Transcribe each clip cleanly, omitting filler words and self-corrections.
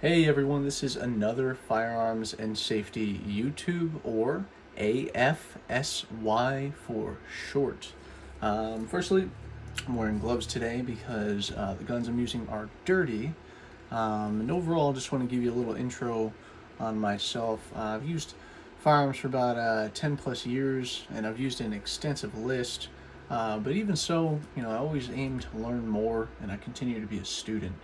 Hey everyone, this is another Firearms and Safety YouTube, or AFSY for short. Firstly, I'm wearing gloves today because the guns I'm using are dirty. And overall, I just want to give you a little intro on myself. I've used firearms for about 10 plus years, and I've used an extensive list. But even so, I always aim to learn more, and I continue to be a student.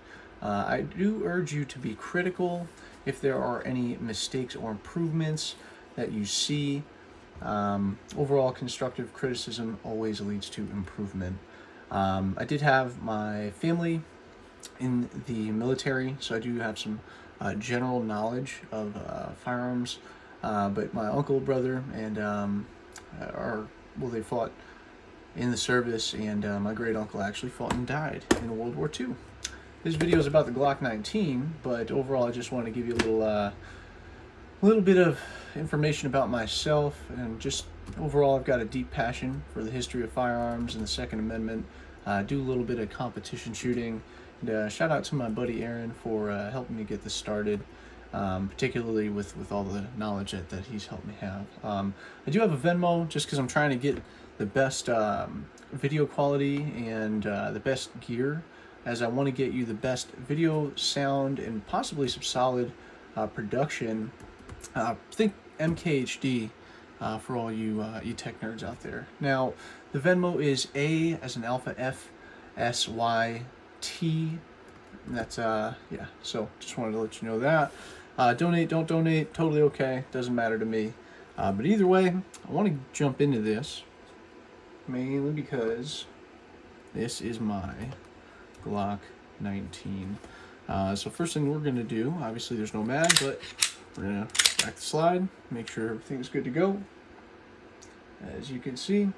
I do urge you to be critical if there are any mistakes or improvements that you see. Overall, constructive criticism always leads to improvement. I did have my family in the military, so I do have some general knowledge of firearms. But my uncle, brother, and they fought in the service, and my great uncle actually fought and died in World War II. This video is about the Glock 19, but overall I just want to give you a little bit of information about myself, and just overall I've got a deep passion for the history of firearms and the Second Amendment. I do a little bit of competition shooting, and shout out to my buddy Aaron for helping me get this started, particularly with all the knowledge that he's helped me have. I do have a Venmo just because I'm trying to get the best video quality and the best gear, as I want to get you the best video, sound, and possibly some solid production. Think MKHD for all you tech nerds out there. Now, the Venmo is A as in Alpha, F S Y T. That's yeah. So just wanted to let you know that. Donate, don't donate, totally okay. Doesn't matter to me. But either way, I want to jump into this mainly because this is my Glock 19. So first thing we're going to do, obviously there's no mag, but we're going to back the slide, make sure everything's good to go. As you can see,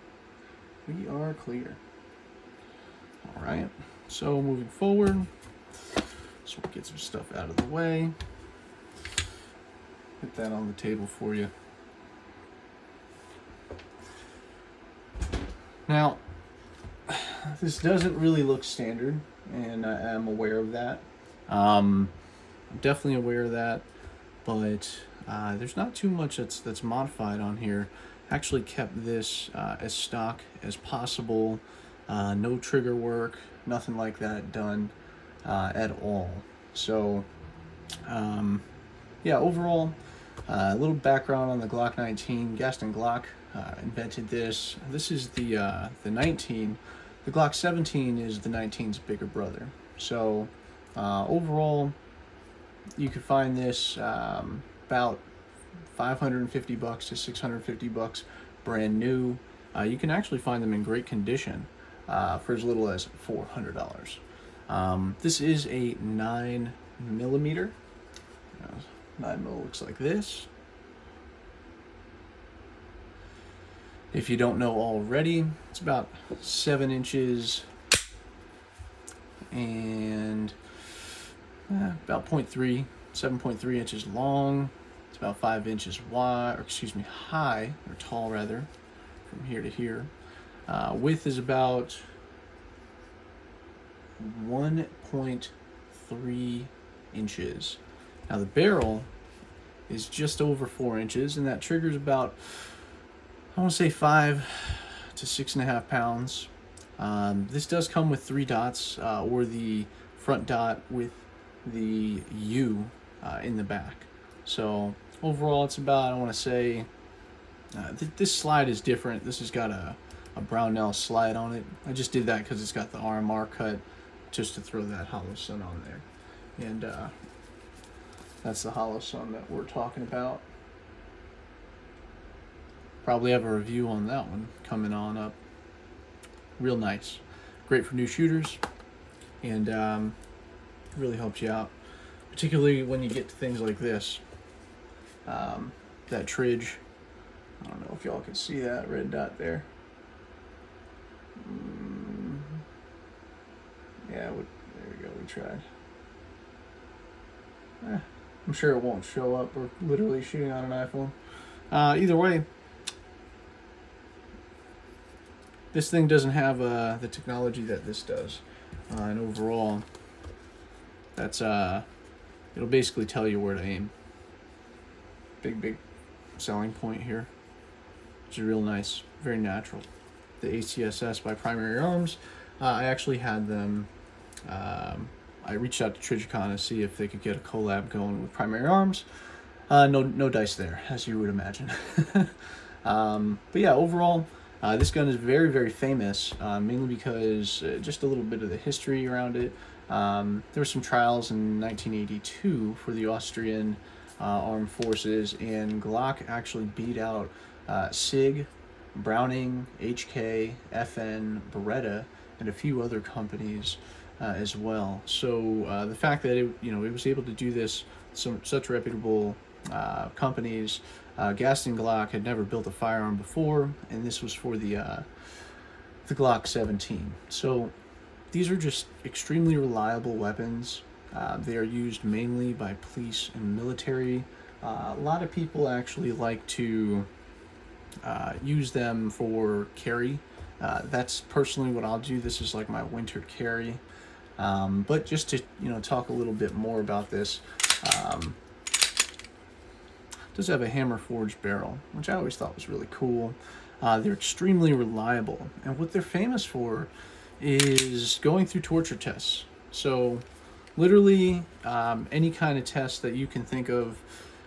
we are clear. Alright, so moving forward, so we'll get some stuff out of the way. Put that on the table for you. Now, this doesn't really look standard, and I am aware of that. I'm definitely aware of that, but there's not too much that's modified on here. Actually kept this as stock as possible. No trigger work, nothing like that done at all. So, yeah, overall, a little background on the Glock 19. Gaston Glock invented this. This is the 19. The Glock 17 is the 19's bigger brother. So overall, you could find this about $550 to $650 brand new. You can actually find them in great condition for as little as $400. This is a 9mm. 9mm looks like this. If you don't know already, it's about 7 inches and about 7.3 inches long. It's about 5 inches wide, or excuse me, high, or tall rather, from here to here. Width is about 1.3 inches. Now the barrel is just over 4 inches, and that trigger's about, I want to say 5 to 6.5 pounds. This does come with 3 dots, or the front dot with the U in the back. So overall, it's about, I want to say, this slide is different. This has got a Brownell slide on it. I just did that because it's got the RMR cut, just to throw that hollow sun on there. And that's the hollow sun that we're talking about. Probably have a review on that one coming on up. Real nice. Great for new shooters, and really helps you out, particularly when you get to things like this. That tridge, I don't know if y'all can see that red dot there. Yeah, there we go, we tried. I'm sure it won't show up. We're literally shooting on an iPhone. Either way, this thing doesn't have the technology that this does. And overall, that's it'll basically tell you where to aim. Big selling point here, which is real nice, very natural. The ACSS by Primary Arms, I actually had them, I reached out to Trijicon to see if they could get a collab going with Primary Arms. No dice there, as you would imagine. But yeah, overall, this gun is very famous, mainly because just a little bit of the history around it. There were some trials in 1982 for the Austrian armed forces, and Glock actually beat out SIG, Browning, HK, FN, Beretta, and a few other companies as well. So the fact that it was able to do this, such reputable companies. Gaston Glock had never built a firearm before, and this was for the Glock 17. So these are just extremely reliable weapons. They are used mainly by police and military. A lot of people actually like to use them for carry. That's personally what I'll do. This is like my winter carry. But just to talk a little bit more about this, does have a hammer forged barrel, which I always thought was really cool. They're extremely reliable, and what they're famous for is going through torture tests. So literally any kind of test that you can think of.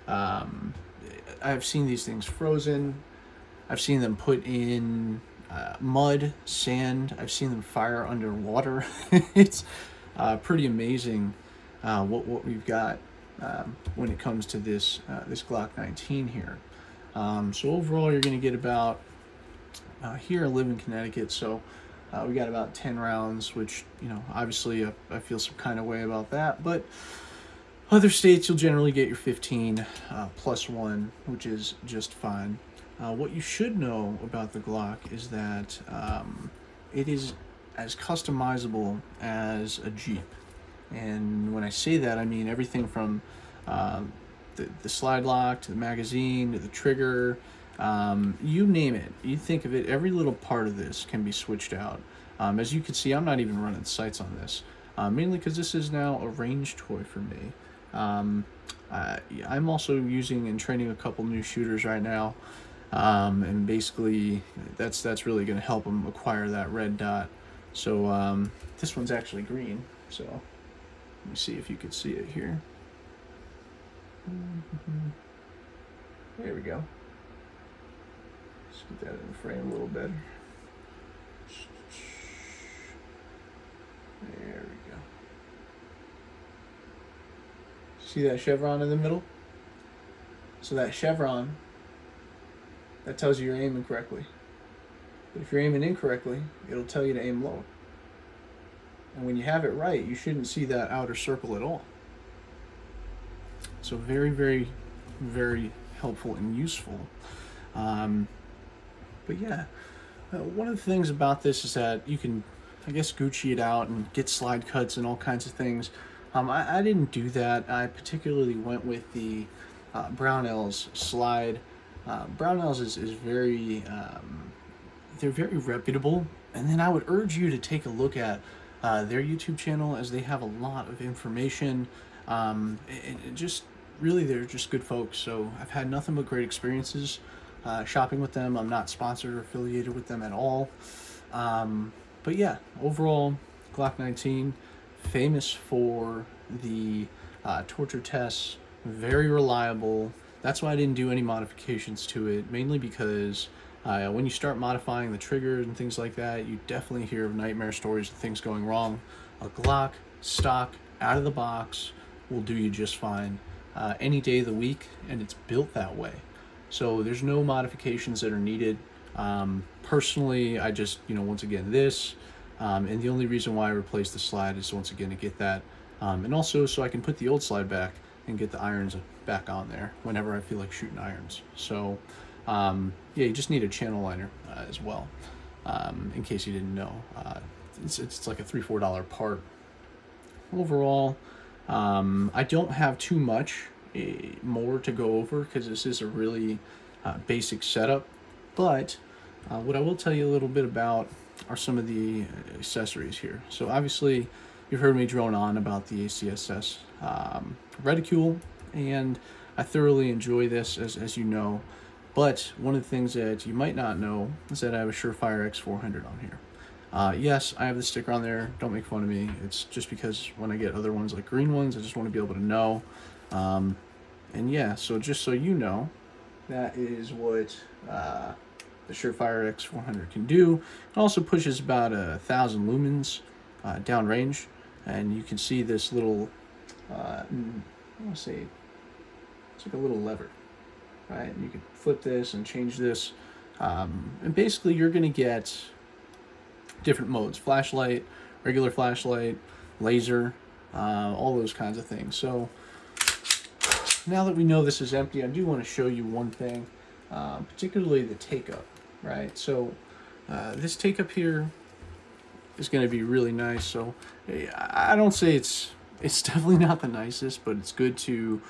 I've seen these things frozen. I've seen them put in mud, sand. I've seen them fire underwater. It's pretty amazing what we've got when it comes to this Glock 19 here. So overall, you're going to get about, here I live in Connecticut, so we got about 10 rounds, which, obviously I feel some kind of way about that, but other states you'll generally get your 15 plus 1, which is just fine. What you should know about the Glock is that it is as customizable as a Jeep. And when I say that, I mean everything from the slide lock to the magazine to the trigger, you name it. You think of it, every little part of this can be switched out. As you can see, I'm not even running sights on this, mainly because this is now a range toy for me. I'm also using and training a couple new shooters right now, and basically that's really going to help them acquire that red dot. So this one's actually green, so let me see if you could see it here. There we go. Let's get that in the frame a little better. There we go. See that chevron in the middle? So that chevron, that tells you you're aiming correctly. But if you're aiming incorrectly, it'll tell you to aim low. And when you have it right, you shouldn't see that outer circle at all. So very helpful and useful. But yeah, one of the things about this is that you can, I guess, Gucci it out and get slide cuts and all kinds of things. I didn't do that. I particularly went with the Brownells slide. Brownells is very, they're very reputable. And then I would urge you to take a look at their YouTube channel, as they have a lot of information. And just really, they're just good folks. So I've had nothing but great experiences shopping with them. I'm not sponsored or affiliated with them at all. But yeah, overall, Glock 19, famous for the torture tests, very reliable. That's why I didn't do any modifications to it, mainly because when you start modifying the triggers and things like that, you definitely hear of nightmare stories of things going wrong. A Glock, stock, out of the box, will do you just fine any day of the week, and it's built that way. So there's no modifications that are needed. Personally, I just, once again, this, and the only reason why I replaced the slide is once again to get that, and also so I can put the old slide back and get the irons back on there whenever I feel like shooting irons. So yeah, you just need a channel liner as well, in case you didn't know. It's like a $3-4 part. Overall, I don't have too much more to go over because this is a really basic setup, but what I will tell you a little bit about are some of the accessories here. So obviously you've heard me drone on about the ACSS reticule, and I thoroughly enjoy this, as you know. But one of the things that you might not know is that I have a Surefire X400 on here. Yes, I have the sticker on there. Don't make fun of me. It's just because when I get other ones like green ones, I just want to be able to know. And yeah, so just so you know, that is what the Surefire X400 can do. It also pushes about 1,000 lumens downrange, and you can see this little, I want to say, it's like a little lever, right? And you can flip this and change this, and basically you're going to get different modes: flashlight, regular flashlight, laser, all those kinds of things. So now that we know this is empty, I do want to show you one thing, particularly the take-up, right? So this take-up here is going to be really nice. So I don't say it's definitely not the nicest, but it's good to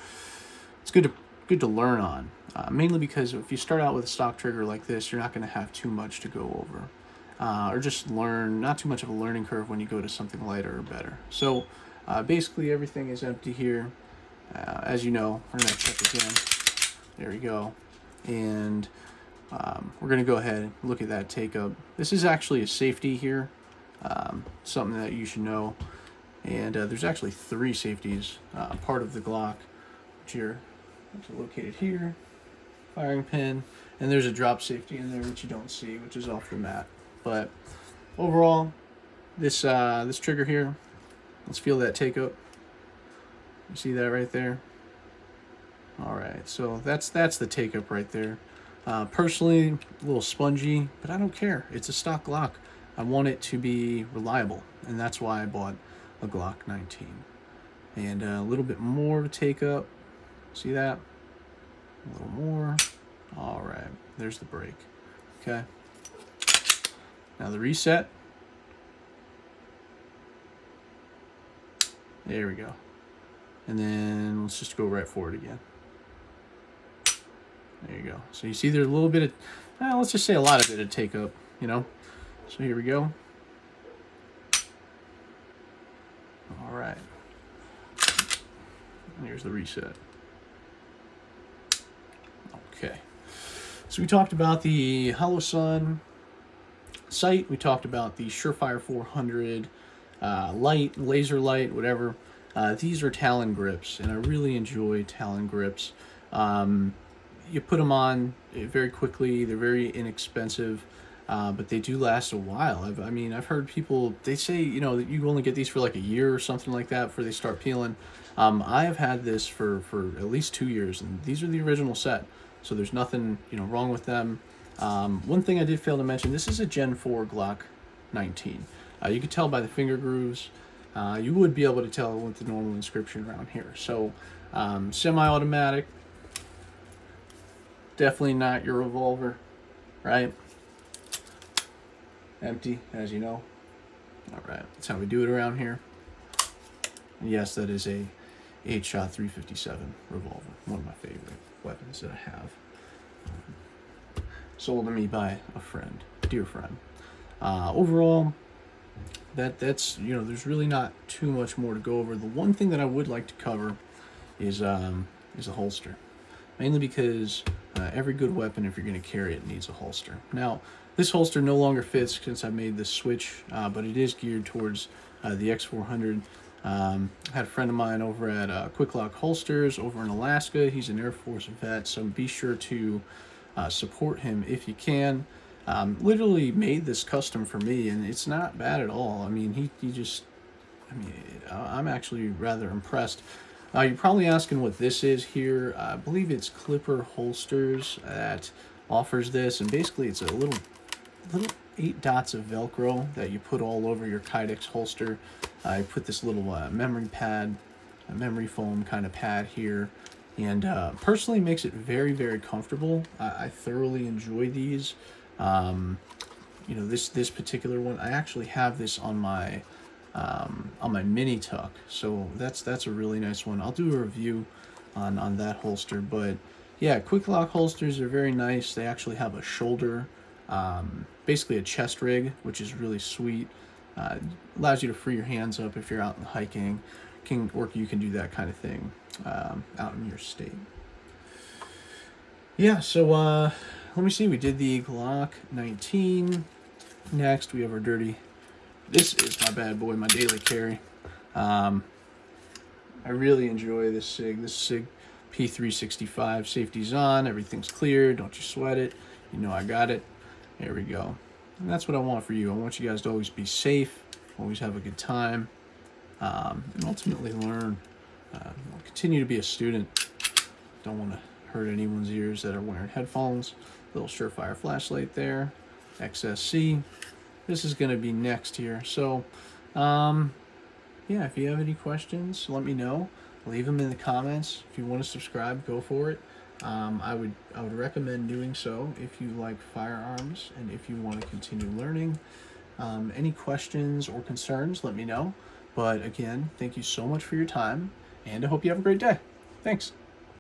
learn on. Mainly because if you start out with a stock trigger like this, you're not going to have too much to go over. Or just learn, not too much of a learning curve when you go to something lighter or better. So basically everything is empty here. As you know, we're going to check again. There we go. And we're going to go ahead and look at that take up. This is actually a safety here, something that you should know. And there's actually 3 safeties, part of the Glock, which are located here, firing pin, and there's a drop safety in there which you don't see, which is off the mat. But overall, this this trigger here, let's feel that take up. You see that right there? All right, so that's the take up right there. Personally, a little spongy, but I don't care. It's a stock Glock. I want it to be reliable, and that's why I bought a Glock 19. And a little bit more of a take up. See that? A little more. All right, there's the break. Okay. Now the reset. There we go. And then let's just go right for it again. There you go. So you see there's a little bit of, let's just say a lot of it to take up, you know. So here we go. All right. And here's the reset. Okay. So we talked about the HoloSun sight. We talked about the Surefire 400 light, laser light, whatever. These are Talon Grips, and I really enjoy Talon Grips. You put them on very quickly. They're very inexpensive, but they do last a while. I've heard people, they say, you know, that you only get these for like a year or something like that before they start peeling. I have had this for at least 2 years, and these are the original set, so there's nothing, you know, wrong with them. One thing I did fail to mention, this is a Gen 4 Glock 19. You could tell by the finger grooves. You would be able to tell with the normal inscription around here. So semi-automatic, definitely not your revolver, right? Empty, as you know. All right, that's how we do it around here. And yes, that is a 8-shot 357 revolver, one of my favorite weapons that I have. Sold to me by a friend, dear friend. Overall, that's, you know, there's really not too much more to go over. The one thing that I would like to cover is a holster, mainly because every good weapon, if you're going to carry it, needs a holster. Now, this holster no longer fits since I made this switch, but it is geared towards the X400. I had a friend of mine over at Quick Lock Holsters over in Alaska. He's an Air Force vet, so be sure to support him if you can. Literally made this custom for me, and it's not bad at all. I mean, he just, I'm actually rather impressed. You're probably asking what this is here. I believe it's Clipper Holsters that offers this, and basically it's a little 8 dots of Velcro that you put all over your Kydex holster. I put this little memory pad, a memory foam kind of pad here, and personally makes it very, very comfortable. I thoroughly enjoy these. You know, this particular one, I actually have this on my mini tuck, so that's a really nice one. I'll do a review on that holster, but yeah, Quick Lock holsters are very nice. They actually have a shoulder, basically a chest rig, which is really sweet. Allows you to free your hands up if you're out hiking, you can do that kind of thing out in your state. Yeah, so let me see. We did the Glock 19. Next, we have our dirty. This is my bad boy, my daily carry. I really enjoy this SIG. This SIG P365. Safety's on. Everything's clear. Don't you sweat it. You know I got it. There we go. And that's what I want for you. I want you guys to always be safe, always have a good time, and ultimately learn. Continue to be a student. Don't want to hurt anyone's ears that are wearing headphones. Little Surefire flashlight there. XSC. This is going to be next here. So, yeah, if you have any questions, let me know. Leave them in the comments. If you want to subscribe, go for it. I would recommend doing so if you like firearms and if you want to continue learning. Any questions or concerns, let me know. But again, thank you so much for your time, and I hope you have a great day. Thanks.